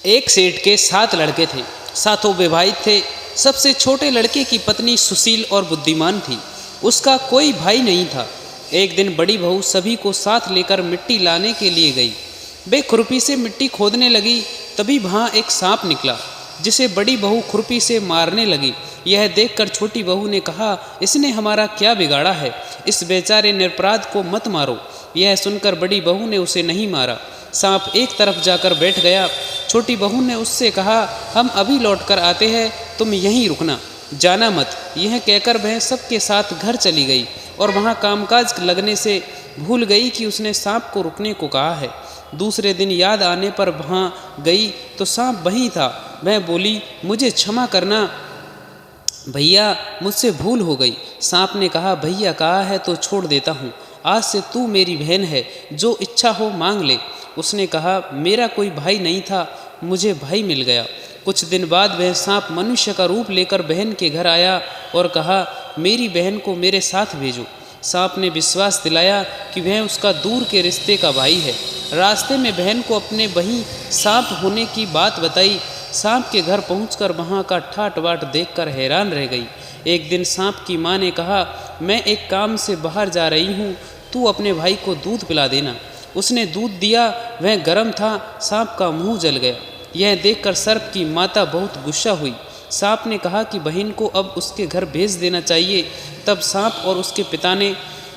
एक सेठ के 7 लड़के थे, सातों विवाहित थे। सबसे छोटे लड़के की पत्नी सुशील और बुद्धिमान थी। उसका कोई भाई नहीं था। एक दिन बड़ी बहू सभी को साथ लेकर मिट्टी लाने के लिए गई। वे खुरपी से मिट्टी खोदने लगी, तभी वहाँ एक सांप निकला, जिसे बड़ी बहू खुरपी से मारने लगी। यह देखकर छोटी बहू ने कहा, इसने हमारा क्या बिगाड़ा है, इस बेचारे निरपराध को मत मारो। यह सुनकर बड़ी बहू ने उसे नहीं मारा। सांप एक तरफ जाकर बैठ गया। छोटी बहू ने उससे कहा, हम अभी लौट कर आते हैं, तुम यहीं रुकना, जाना मत। यह कहकर वह सबके साथ घर चली गई और वहाँ कामकाज लगने से भूल गई कि उसने सांप को रुकने को कहा है। दूसरे दिन याद आने पर वहाँ गई तो सांप वहीं था। वह बोली, मुझे क्षमा करना भैया, मुझसे भूल हो गई। सांप ने कहा, भैया कहा है तो छोड़ देता हूँ, आज से तू मेरी बहन है, जो इच्छा हो मांग ले। उसने कहा, मेरा कोई भाई नहीं था, मुझे भाई मिल गया। कुछ दिन बाद वह सांप मनुष्य का रूप लेकर बहन के घर आया और कहा, मेरी बहन को मेरे साथ भेजो। सांप ने विश्वास दिलाया कि वह उसका दूर के रिश्ते का भाई है। रास्ते में बहन को अपने वहीं सांप होने की बात बताई। सांप के घर पहुंचकर वहां का ठाट बाट देखकर हैरान रह गई। एक दिन सांप की माँ ने कहा, मैं एक काम से बाहर जा रही हूँ, तू अपने भाई को दूध पिला देना। उसने दूध दिया, वह गर्म था, सांप का मुंह जल गया। यह देखकर सर्प की माता बहुत गुस्सा हुई। सांप ने कहा कि बहन को अब उसके घर भेज देना चाहिए। तब सांप और उसके पिता ने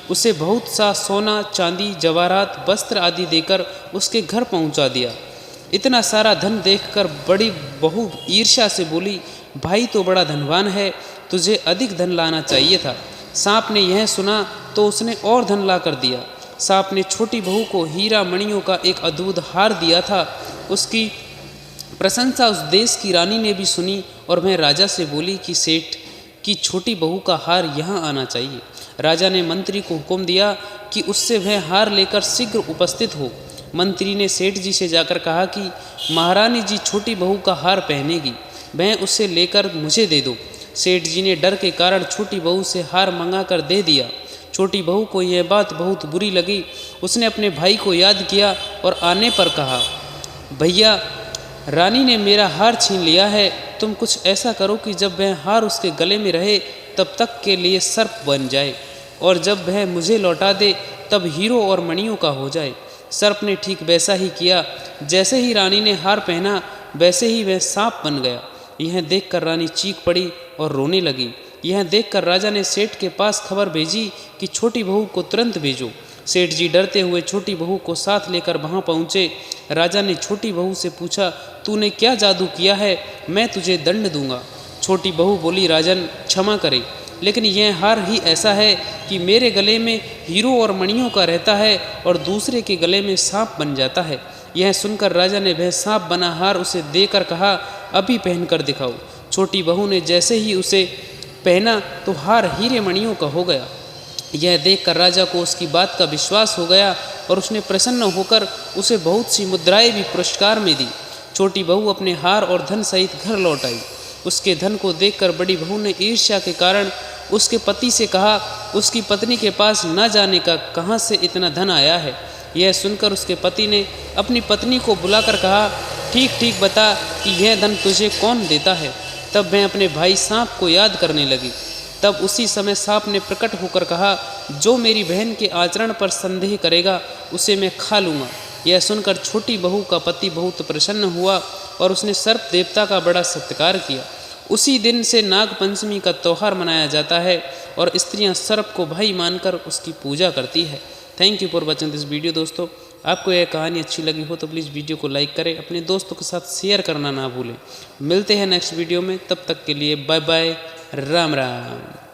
उसे बहुत सा सोना, चांदी, जवाहरात, वस्त्र आदि देकर उसके घर पहुंचा दिया। इतना सारा धन देखकर बड़ी बहू ईर्ष्या से बोली, भाई तो बड़ा धनवान है, तुझे अधिक धन लाना चाहिए था। सांप ने यह सुना तो उसने और धन ला कर दिया। सांप ने छोटी बहू को हीरा मणियों का एक अद्भुत हार दिया था। उसकी प्रशंसा उस देश की रानी ने भी सुनी और वह राजा से बोली कि सेठ की छोटी बहू का हार यहाँ आना चाहिए। राजा ने मंत्री को हुक्म दिया कि उससे वह हार लेकर शीघ्र उपस्थित हो। मंत्री ने सेठ जी से जाकर कहा कि महारानी जी छोटी बहू का हार पहनेगी, वह उसे लेकर मुझे दे दो। सेठ जी ने डर के कारण छोटी बहू से हार मंगा कर दे दिया। छोटी बहू को यह बात बहुत बुरी लगी। उसने अपने भाई को याद किया और आने पर कहा, भैया रानी ने मेरा हार छीन लिया है, तुम कुछ ऐसा करो कि जब वह हार उसके गले में रहे तब तक के लिए सर्प बन जाए, और जब वह मुझे लौटा दे तब हीरो और मणियों का हो जाए। सर्प ने ठीक वैसा ही किया। जैसे ही रानी ने हार पहना वैसे ही वह सांप बन गया। यह देखकर रानी चीख पड़ी और रोने लगी। यह देखकर राजा ने सेठ के पास खबर भेजी कि छोटी बहू को तुरंत भेजो। सेठ जी डरते हुए छोटी बहू को साथ लेकर वहां पहुंचे। राजा ने छोटी बहू से पूछा, तूने क्या जादू किया है, मैं तुझे दंड दूंगा। छोटी बहू बोली, राजन क्षमा करे, लेकिन यह हार ही ऐसा है कि मेरे गले में हीरो और मणियों का रहता है और दूसरे के गले में सांप बन जाता है। यह सुनकर राजा ने वह सांप बना हार उसे देकर कहा, अभी पहनकर दिखाओ। छोटी बहू ने जैसे ही उसे पहना तो हार हीरे मणियों का हो गया। यह देखकर राजा को उसकी बात का विश्वास हो गया और उसने प्रसन्न होकर उसे बहुत सी मुद्राएं भी पुरस्कार में दी। छोटी बहू अपने हार और धन सहित घर लौट आई। उसके धन को देखकर बड़ी बहू ने ईर्ष्या के कारण उसके पति से कहा, उसकी पत्नी के पास न जाने का कहाँ से इतना धन आया है। यह सुनकर उसके पति ने अपनी पत्नी को बुलाकर कहा, ठीक ठीक बता कि यह धन तुझे कौन देता है। तब वह अपने भाई सांप को याद करने लगी। तब उसी समय सांप ने प्रकट होकर कहा, जो मेरी बहन के आचरण पर संदेह करेगा उसे मैं खा लूँगा। यह सुनकर छोटी बहू का पति बहुत प्रसन्न हुआ और उसने सर्प देवता का बड़ा सत्कार किया। उसी दिन से नाग पंचमी का त्यौहार मनाया जाता है और स्त्रियां सर्प को भाई मानकर उसकी पूजा करती है। Thank you for watching this video. दोस्तों, आपको यह कहानी अच्छी लगी हो तो प्लीज़ वीडियो को लाइक करें, अपने दोस्तों के साथ शेयर करना ना भूलें। मिलते हैं नेक्स्ट वीडियो में, तब तक के लिए बाय बाय, राम राम।